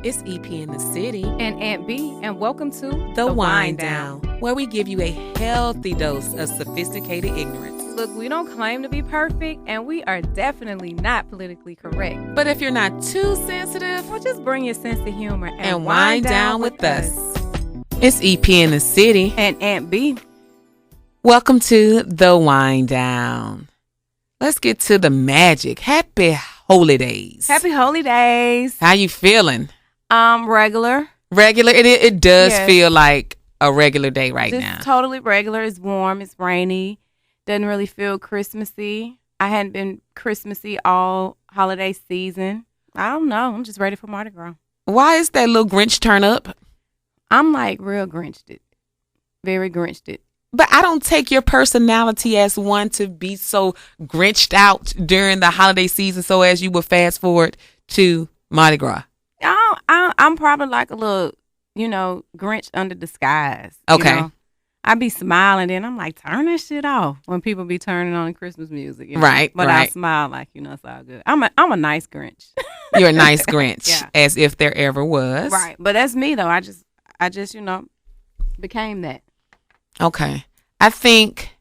It's EP in the City and Aunt B, and welcome to The Wind Down, where we give you a healthy dose of sophisticated ignorance. Look, we don't claim to be perfect, and we are definitely not politically correct. But if you're not too sensitive, well, just bring your sense of humor and wind down with us. It's EP in the City and Aunt B. Welcome to The Wind Down. Let's get to the magic. Happy Holy Days. Happy Holy Days. How you feeling? Regular. Regular. It does feel like a regular day right just now. Totally regular. It's warm. It's rainy. Doesn't really feel Christmassy. I hadn't been Christmassy all holiday season. I don't know. I'm just ready for Mardi Gras. Why is that little Grinch turn up? I'm like real Grinched it. Very Grinched it. But I don't take your personality as one to be so Grinched out during the holiday season so as you would fast forward to Mardi Gras. I'm probably like a little, Grinch under disguise. Okay. I be smiling, then I'm like, turn that shit off when people be turning on Christmas music. Right. But right. I smile like, it's all good. I'm a nice Grinch. You're a nice Grinch, yeah. As if there ever was. Right. But that's me, though. I just became that. Okay. I think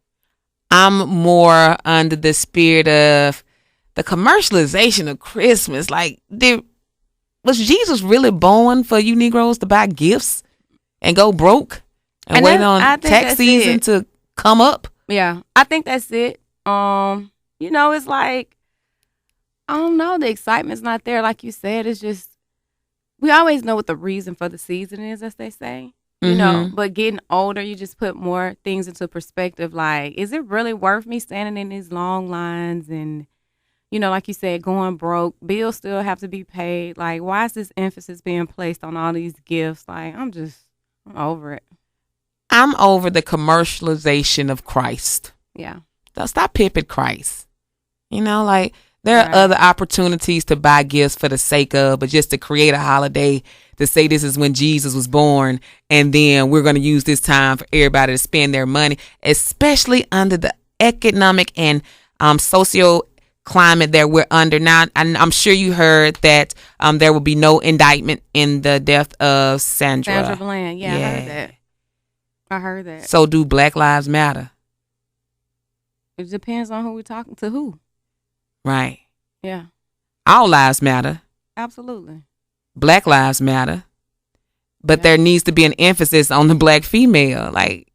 I'm more under the spirit of the commercialization of Christmas. Like, was Jesus really born for you Negroes to buy gifts and go broke and wait on tax season to come up? Yeah, I think that's it. It's like, I don't know, the excitement's not there. Like you said, it's just, we always know what the reason for the season is, as they say. But getting older, you just put more things into perspective. Like, is it really worth me standing in these long lines and, like you said, going broke? Bills still have to be paid. Like, why is this emphasis being placed on all these gifts? Like, I'm over it. I'm over the commercialization of Christ. Yeah. Stop pimping Christ. There are other opportunities to buy gifts for the sake of, but just to create a holiday to say this is when Jesus was born, and then we're going to use this time for everybody to spend their money, especially under the economic and socio climate that we're under now. I'm sure you heard that there will be no indictment in the death of Sandra Bland. Yeah, I heard that. So do Black Lives Matter? It depends on who we're talking to. Who? Right. Yeah. All lives matter. Absolutely. Black lives matter. But there needs to be an emphasis on the black female. Like,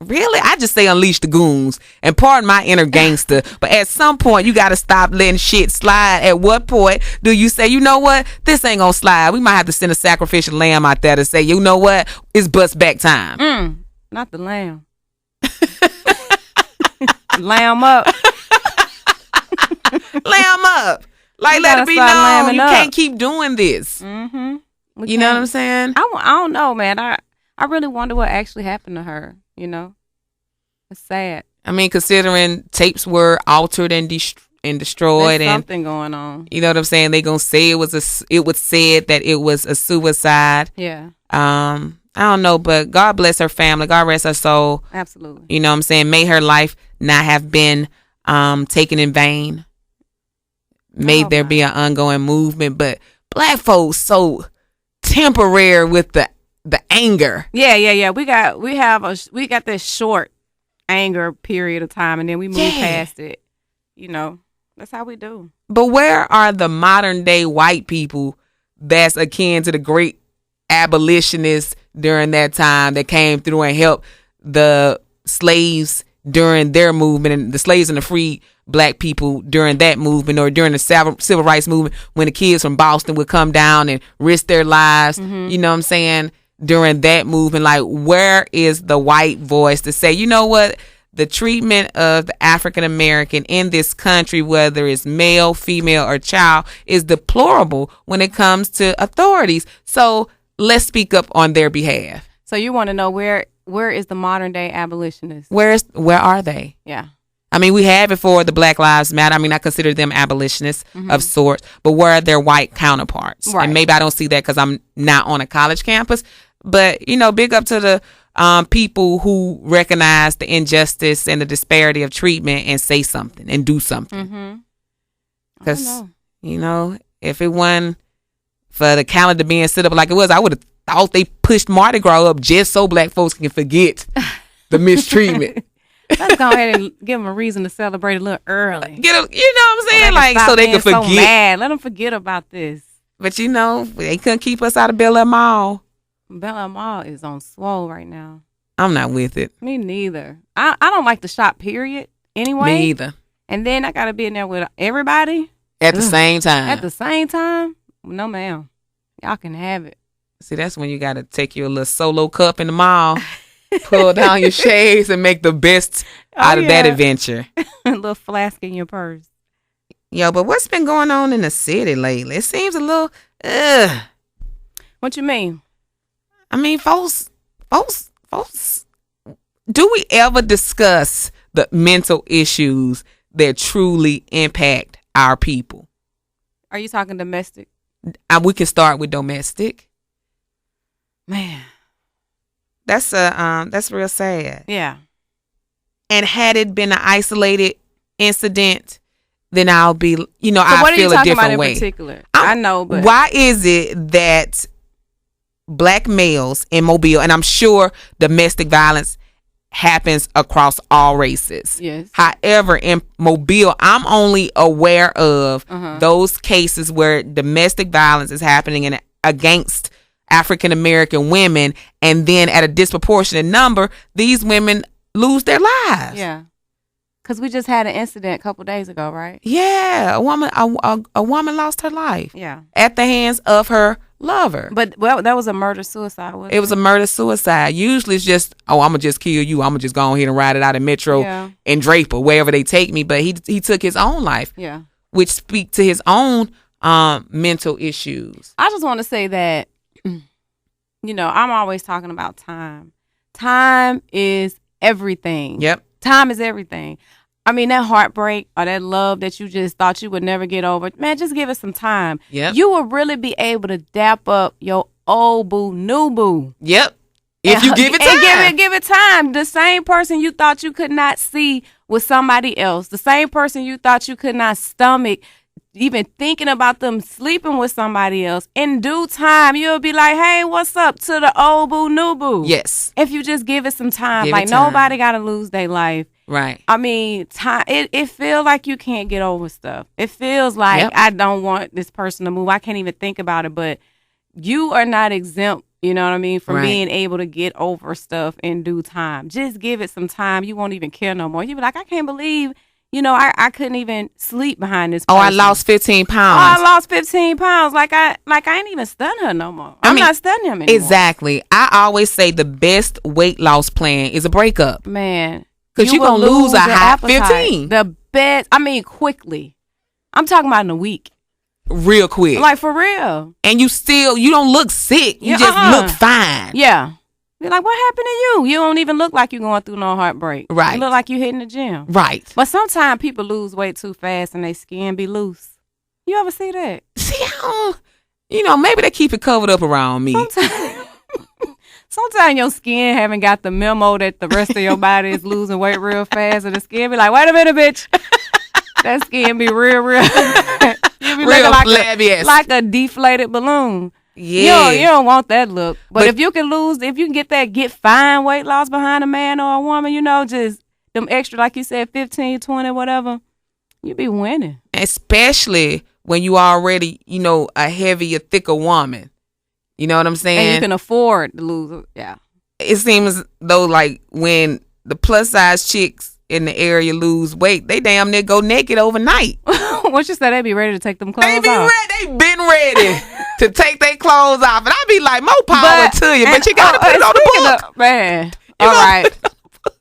really? I just say unleash the goons and pardon my inner gangster. But at some point, you got to stop letting shit slide. At what point do you say, you know what? This ain't going to slide. We might have to send a sacrificial lamb out there to say, you know what? It's bust back time. Not the lamb. Lamb up. Lamb up. Like, let it be known you can't keep doing this. Mm-hmm. You know what I'm saying? I don't know, man. I really wonder what actually happened to her. It's sad. I mean, considering tapes were altered and destroyed, there's something going on. You know what I'm saying? They gonna say it was said that it was a suicide. Yeah. I don't know, but God bless her family. God rest her soul. Absolutely. You know what I'm saying? May her life not have been taken in vain. May there be an ongoing movement, but black folks so temporary with the anger. Yeah. We got this short anger period of time, and then we move past it. That's how we do. But where are the modern day white people that's akin to the great abolitionists during that time that came through and helped the slaves during their movement, and the slaves and the free black people during that movement, or during the civil rights movement, when the kids from Boston would come down and risk their lives, you know what I'm saying, during that movement? Like, where is the white voice to say, you know what, the treatment of the African American in this country, whether it's male, female, or child, is deplorable when it comes to authorities. So let's speak up on their behalf. So you want to know where is the modern day abolitionist? Where are they? Yeah. I mean, we have it for the Black Lives Matter. I mean, I consider them abolitionists of sorts, but where are their white counterparts? Right. And maybe I don't see that because I'm not on a college campus, but, big up to the people who recognize the injustice and the disparity of treatment and say something and do something. Because, if it wasn't for the calendar being set up like it was. I would have thought they pushed Mardi Gras up just so black folks can forget the mistreatment. Let's go ahead and give them a reason to celebrate a little early. You know what I'm saying? Like, so they can forget. So mad. Let them forget about this. But you know, they couldn't keep us out of Bel Air Mall. Bel Air Mall is on swole right now. I'm not with it. Me neither. I don't like to shop, period. Anyway. Me either. And then I got to be in there with everybody. At the same time. At the same time? No, ma'am. Y'all can have it. See, that's when you got to take your little solo cup in the mall, pull down your shades, and make the best out of that adventure. A little flask in your purse. Yo, but what's been going on in the city lately? It seems a little, What you mean? I mean, folks, do we ever discuss the mental issues that truly impact our people? Are you talking domestic? We can start with domestic. Man, that's real sad. Yeah. And had it been an isolated incident, then I'll be, you know, so I feel a different way. What are you talking about in particular? I know, but why is it that black males in Mobile, and I'm sure domestic violence happens across all races. Yes. However, in Mobile, I'm only aware of those cases where domestic violence is happening against African American women, and then at a disproportionate number, these women lose their lives. Yeah. Because we just had an incident a couple days ago, right? Yeah, a woman lost her life. Yeah. At the hands of her lover. But that was a murder-suicide, wasn't it? It was a murder-suicide. Usually it's just, I'm going to just kill you. I'm going to just go ahead and ride it out in Metro and Draper, wherever they take me. But he took his own life. Yeah. Which speak to his own mental issues. I just want to say that, you know, I'm always talking about time. Time is everything. Yep. Time is everything. I mean, that heartbreak or that love that you just thought you would never get over, man, just give it some time. Yep. You will really be able to dap up your old boo, new boo. Yep. If you give it time. And give it time. The same person you thought you could not see with somebody else, the same person you thought you could not stomach, even thinking about them sleeping with somebody else, in due time, you'll be like, hey, what's up to the old boo, new boo? Yes. If you just give it some time. Give it time. Nobody got to lose their life. Right. I mean, time. It feels like you can't get over stuff. It feels like I don't want this person to move. I can't even think about it, but you are not exempt, you know what I mean, from being able to get over stuff in due time. Just give it some time. You won't even care no more. You'll be like, I can't believe, you know, I couldn't even sleep behind this person. Oh, I lost 15 pounds. Oh, I lost 15 pounds. Like I ain't even stunned her no more. I'm not stunning him anymore. Exactly. I always say the best weight loss plan is a breakup. Man. Because you're going to lose a hot 15. The best, quickly. I'm talking about in a week. Real quick. Like, for real. And you don't look sick. You just look fine. Yeah. You're like, what happened to you? You don't even look like you're going through no heartbreak. Right. You look like you're hitting the gym. Right. But sometimes people lose weight too fast and their skin be loose. You ever see that? See, maybe they keep it covered up around me. Sometimes your skin haven't got the memo that the rest of your body is losing weight real fast, and the skin be like, wait a minute, bitch. That skin be real. You be real like flabby like a deflated balloon. Yeah. You don't want that look. But if you can get fine weight loss behind a man or a woman, just them extra, like you said, 15, 20, whatever, you be winning. Especially when you already, a heavier, thicker woman. You know what I'm saying? And you can afford to lose it. Yeah. It seems though like when the plus size chicks in the area lose weight, they damn near go naked overnight. What you say? They be ready to take them clothes off? They been ready to take their clothes off. And I be like, more power to you. But you got to put it on the book. Man. All right.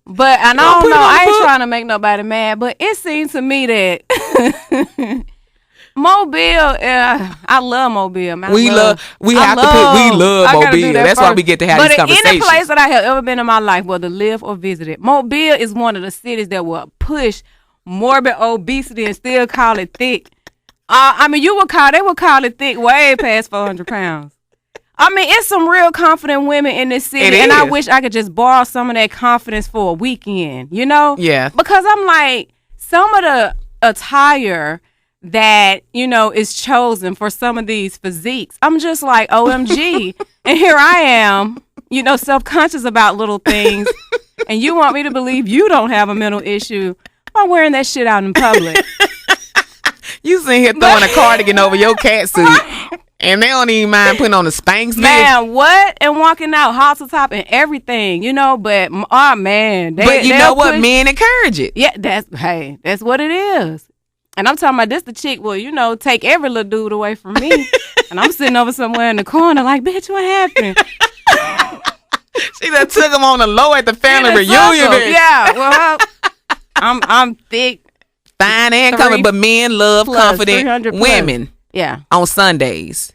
But I don't know. I ain't trying to make nobody mad. But it seems to me that... Mobile, I love Mobile, man. We love Mobile. That's why we get to have these conversations. But any place that I have ever been in my life, whether live or visited, Mobile is one of the cities that will push morbid obesity and still call it thick. They would call it thick way past 400 pounds. It's some real confident women in this city, and I wish I could just borrow some of that confidence for a weekend, Yeah. Because I'm like, some of the attire that, is chosen for some of these physiques. I'm just like, OMG. And here I am, self-conscious about little things. And you want me to believe you don't have a mental issue by wearing that shit out in public. You sitting here throwing a cardigan over your cat suit. And they don't even mind putting on the Spanx. Man, what? And walking out hostel top and everything, but man. But you know what? Men encourage it. Yeah, that's what it is. And I'm talking about this the chick will, take every little dude away from me. And I'm sitting over somewhere in the corner like, bitch, what happened? She done took him on the low at the family reunion. Yeah, well, I'm thick. Fine and coming, but men love confident women. Yeah. On Sundays.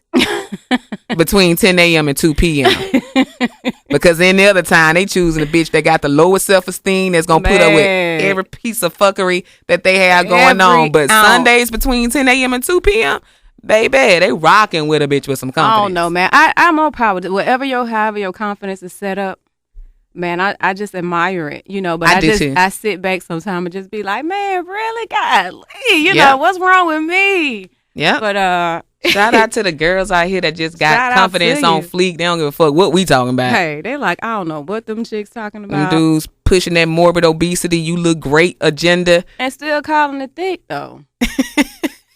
Between 10 a.m. and 2 p.m. Because any other time they choosing a bitch that got the lowest self-esteem that's gonna put up with every piece of fuckery that they have going on. But Sundays between 10 a.m. and 2 p.m., baby, they rocking with a bitch with some confidence. I don't know, man. I'm more power to however your confidence is set up. Man, I just admire it, but I sit back sometimes and just be like, man, really, golly, what's wrong with me? Yeah. But shout out to the girls out here that just got confidence on fleek. They don't give a fuck what we talking about. Hey, they like, I don't know what them chicks talking about. Them dudes pushing that morbid obesity, you look great agenda. And still calling it thick, though.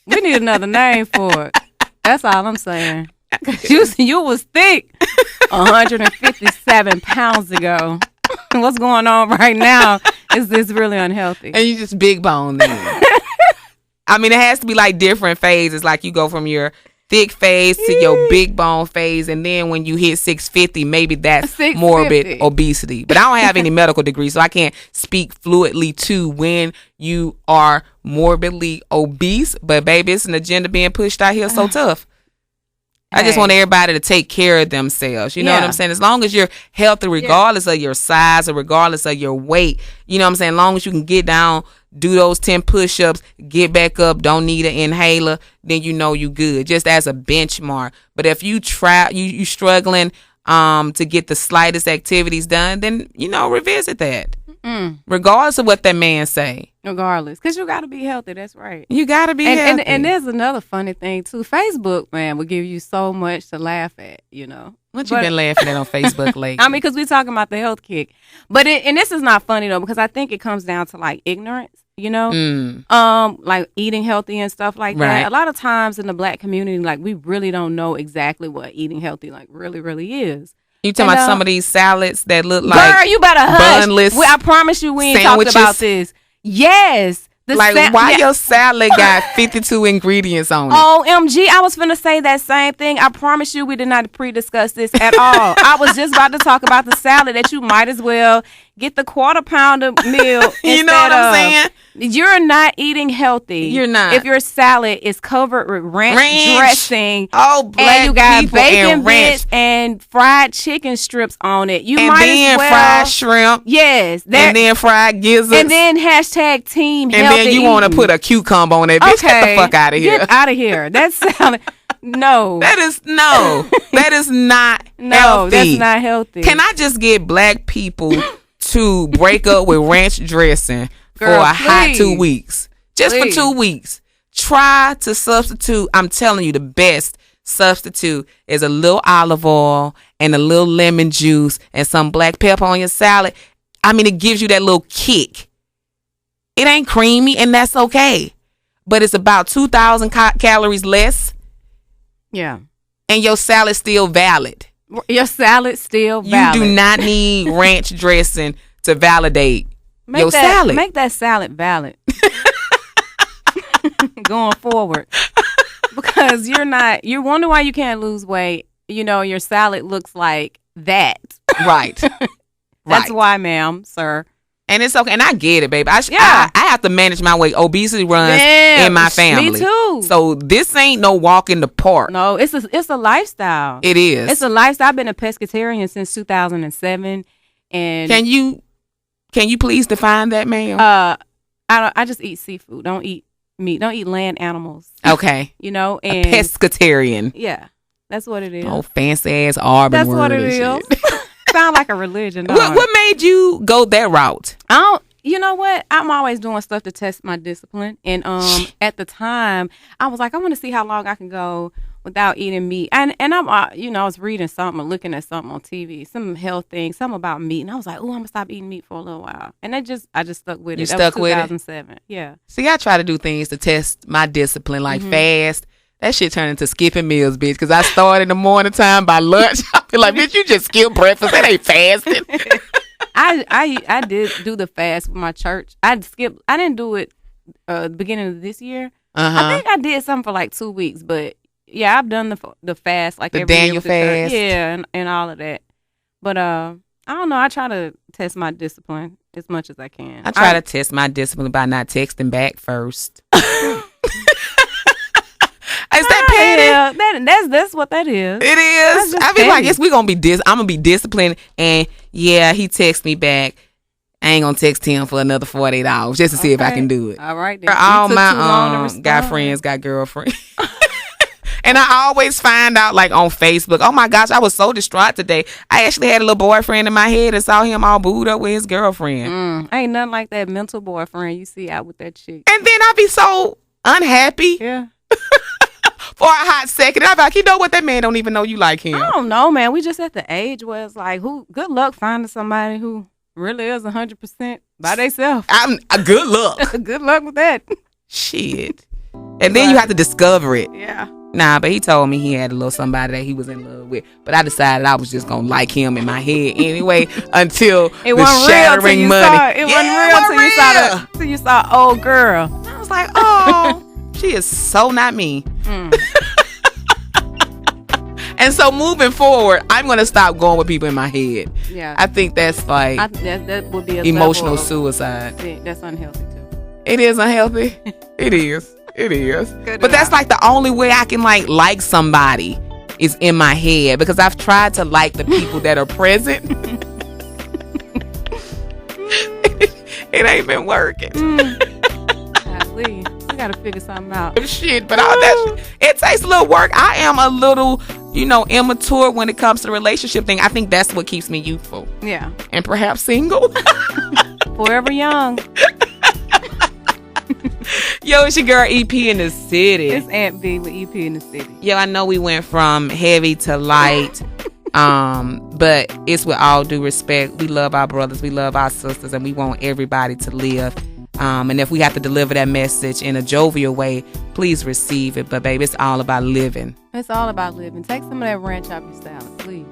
We need another name for it. That's all I'm saying. You was thick 157 pounds ago. What's going on right now is this really unhealthy. And you just big bone then. I mean, it has to be like different phases. Like you go from your thick phase to your big bone phase. And then when you hit 650, maybe that's morbid obesity. But I don't have any medical degree, so I can't speak fluidly to when you are morbidly obese. But baby, it's an agenda being pushed out here so tough. I just want everybody to take care of themselves. You know what I'm saying? As long as you're healthy, regardless of your size or regardless of your weight, you know what I'm saying? As long as you can get down, do those 10 push-ups, get back up, don't need an inhaler, then you good, just as a benchmark. But if you you struggling to get the slightest activities done, then, revisit that. Regardless of what that man say. Regardless. Because you got to be healthy. That's right. You got to be healthy. And there's another funny thing, too. Facebook, man, will give you so much to laugh at, What you been laughing at on Facebook lately? I mean, because we're talking about the health kick. But and this is not funny, though, because I think it comes down to, like, ignorance, like eating healthy and stuff like that. A lot of times in the Black community, like, we really don't know exactly what eating healthy, like, really, really is. You talking about some of these salads that look like girl, you better hush. Bunless I promise you we ain't sandwiches. talked about this. Yes. Why your salad got 52 ingredients on it? OMG, I was finna say that same thing. I promise you we did not pre-discuss this at all. I was just about to talk about the salad that you might as well get the quarter pounder meal. You know what I'm saying? You're not eating healthy. You're not. If your salad is covered with ranch dressing, Black and you got people bacon and ranch bits and fried chicken strips on it, you and might then as well fried shrimp. Yes, and then fried gizzards, and then hashtag team and healthy. And then you want to put a cucumber on that bitch. Get the fuck out of here. Get out of here. That salad. No. That is not no, healthy. That's not healthy. Can I just get Black people to break up with ranch dressing for a hot 2 weeks? Just for 2 weeks. Try to substitute. I'm telling you, the best substitute is a little olive oil and a little lemon juice and some black pepper on your salad. I mean, it gives you that little kick. It ain't creamy, and that's okay. But it's about 2,000 calories less. Yeah. And your salad's still valid. Your salad's still valid. You do not need ranch dressing to validate your salad. Make that salad valid. Going forward. Because you wonder why you can't lose weight. Your salad looks like that. Right. That's why, ma'am, sir. And it's okay. And I get it, baby. I have to manage my weight. Obesity runs in my family. Me too. So this ain't no walk in the park. No, it's a lifestyle. It is. It's a lifestyle. I've been a pescatarian since 2007. And can you please define that, ma'am? I just eat seafood. Don't eat meat. Don't eat land animals. Okay. And a pescatarian. Yeah. That's what it is. Oh, fancy ass Auburn That's word what it is. Sound like a religion. What made you go that route? you know what? I'm always doing stuff to test my discipline. And at the time, I was like, I want to see how long I can go without eating meat. And I'm, I was reading something or looking at something on TV, some health thing, something about meat. And I was like, oh, I'm going to stop eating meat for a little while. And I just stuck with it. You stuck with it? 2007. Yeah. See, I try to do things to test my discipline, like fast. That shit turned into skipping meals, bitch. Because I start in the morning time. By lunch, I feel like, bitch, you just skip breakfast. That ain't fasting. I did do the fast with my church. I didn't do it beginning of this year. I think I did something for like 2 weeks, but yeah, I've done the fast like the every Daniel year with fast. Yeah, and all of that. But I don't know. I try to test my discipline as much as I can. I try to test my discipline by not texting back first. Is that petty? Yeah, that's what that is. It is. I be like, yes, we gonna be I'm gonna be disciplined, and yeah, he texts me back. I ain't gonna text him for another 48 hours just to see if I can do it. All right, then. All my got friends, got girlfriends. And I always find out, like, on Facebook, oh my gosh, I was so distraught today. I actually had a little boyfriend in my head and saw him all booed up with his girlfriend. Ain't nothing like that mental boyfriend you see out with that chick. And then I be so unhappy. Yeah. For a hot second. I'm like, you know what? That man don't even know you like him. I don't know, man. We just at the age where it's like, good luck finding somebody who really is 100% by themselves. Good luck. Good luck with that. Shit. And then you have to discover it. Yeah. Nah, but he told me he had a little somebody that he was in love with. But I decided I was just going to like him in my head anyway until it the shattering money. It wasn't real till you saw old girl. I was like, oh, she is so not me. And so moving forward, I'm going to stop going with people in my head. Yeah. I think that's like that would be emotional suicide. That's unhealthy too. It is unhealthy. It is. It is. But that's like the only way I can like somebody is in my head, because I've tried to like the people that are present. It ain't been working. Golly. We gotta figure something out. Shit, but it takes a little work. I am a little, immature when it comes to the relationship thing. I think that's what keeps me youthful. Yeah. And perhaps single. Forever young. Yo, it's your girl EP in the city. It's Aunt B with EP in the city. Yo, I know we went from heavy to light. But it's with all due respect. We love our brothers, we love our sisters, and we want everybody to live. And if we have to deliver that message in a jovial way, please receive it. But baby, it's all about living. It's all about living. Take some of that ranch off your salad, please.